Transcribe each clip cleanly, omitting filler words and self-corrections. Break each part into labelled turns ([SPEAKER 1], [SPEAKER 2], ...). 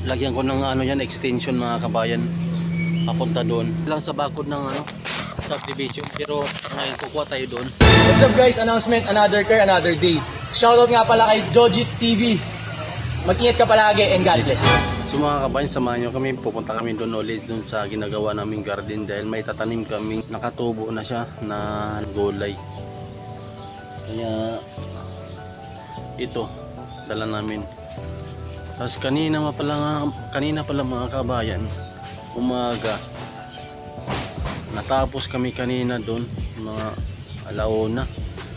[SPEAKER 1] lagyan ko ng ano yan, extension mga kabayan, papunta doon lang sa bakod ng ano, subdivision. Pero ngayon kukuha tayo doon.
[SPEAKER 2] What's up guys, announcement, another car, another day. Shoutout nga pala kay Jojit TV. Mag-ingat ka palagi and God bless.
[SPEAKER 1] So mga kabayan, samahan nyo kami, pupunta kami doon ulit doon sa ginagawa naming garden dahil may tatanim kami, nakatubo na siya na gulay. Kaya ito dala namin. Tapos kanina pala mga kabayan, umaga, natapos kami kanina doon mga alauna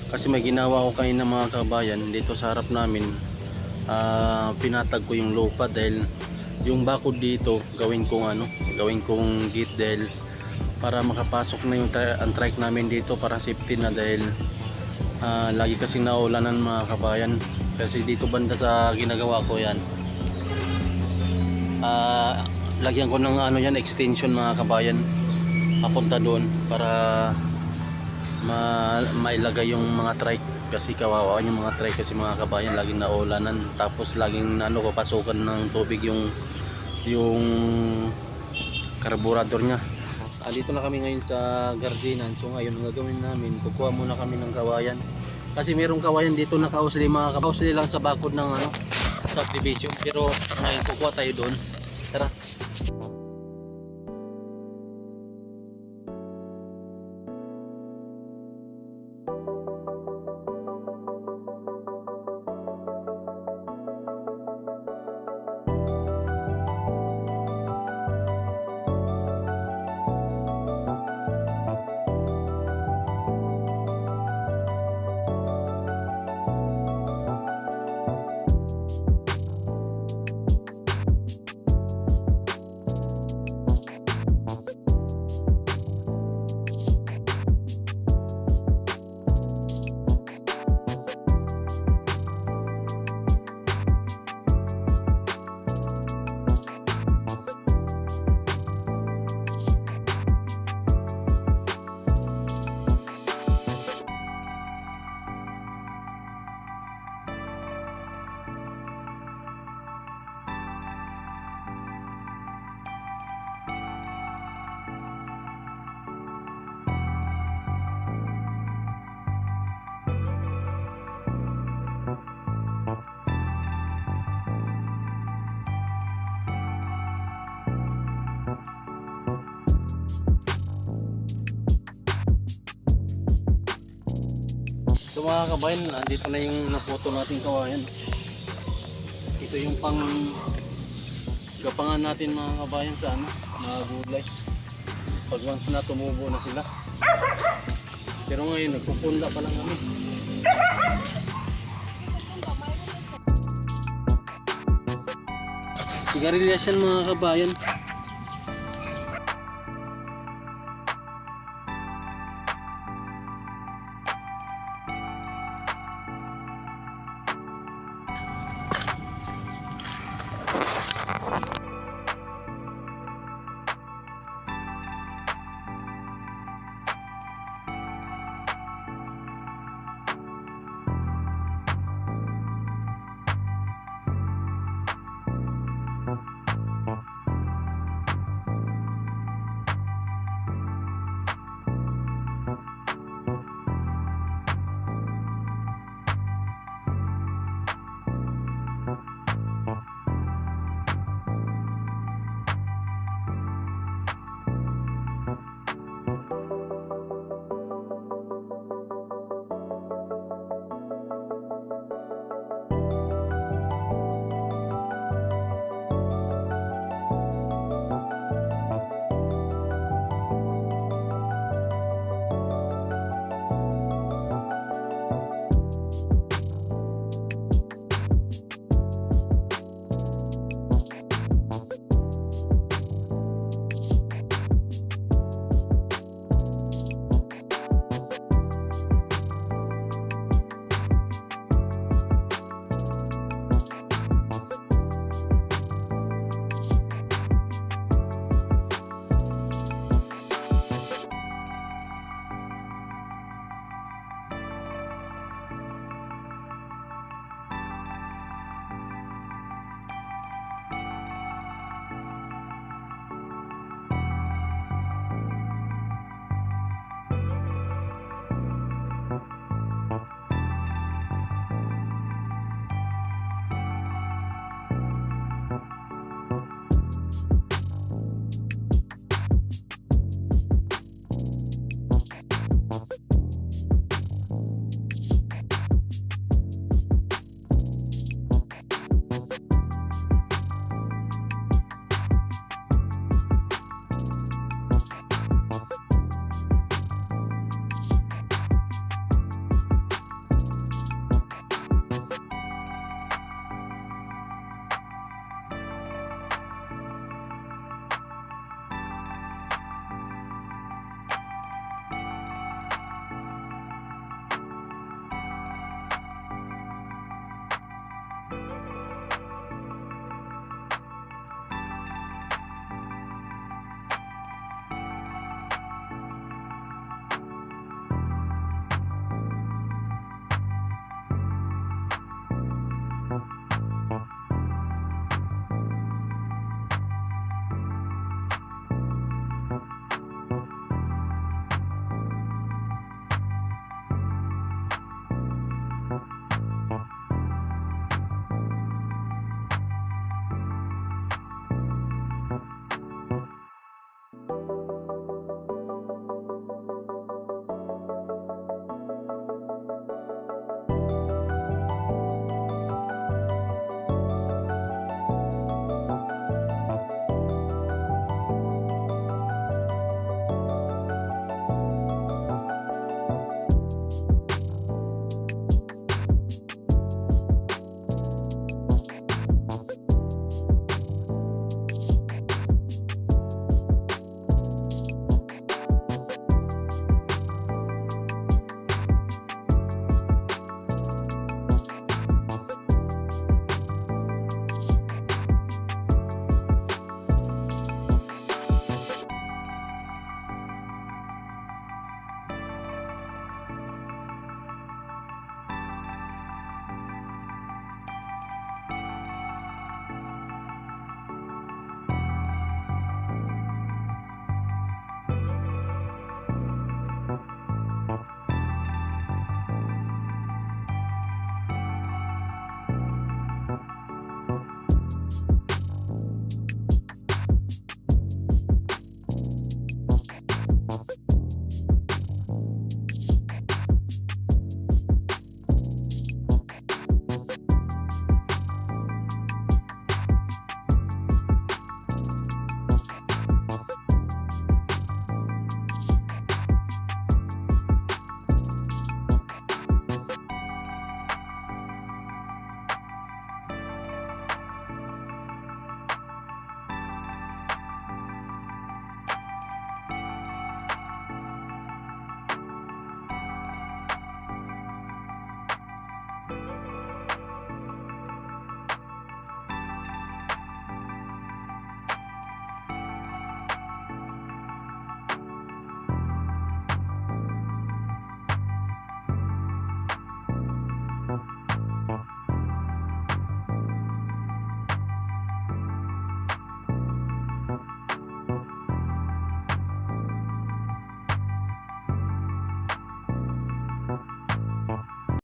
[SPEAKER 1] kasi may ginawa ko kanina mga kabayan dito sa harap namin. Pinatag ko yung lupa dahil yung bakod dito gawin kong gate dahil para makapasok na yung ang trike namin dito para safety na dahil lagi kasing naulanan mga kabayan. Kasi dito banda sa ginagawa ko yan, lagyan ko ng ano yan, extension mga kabayan, papunta doon para mailagay yung mga trike kasi kawawa yung mga trike kasi mga kabayan laging naulanan, tapos laging pasukan ng tubig yung karburador nya. Dito na kami ngayon sa gardenan. So ngayon ang gagawin namin, kukuha muna kami ng kawayan kasi merong kawayan dito na kausli mga kausli lang sa bakod ng ano, subdivision. Pero ngayon kukuha tayo doon. Tara. So mga kabayan, andito na yung naputo natin kawayan. Ito yung pang gapangan natin mga kabayan sa ano, mga gulay. Pag once na tumubo na sila. Pero ngayon nagpupunla pa lang kami. Sigarilyas yan mga kabayan.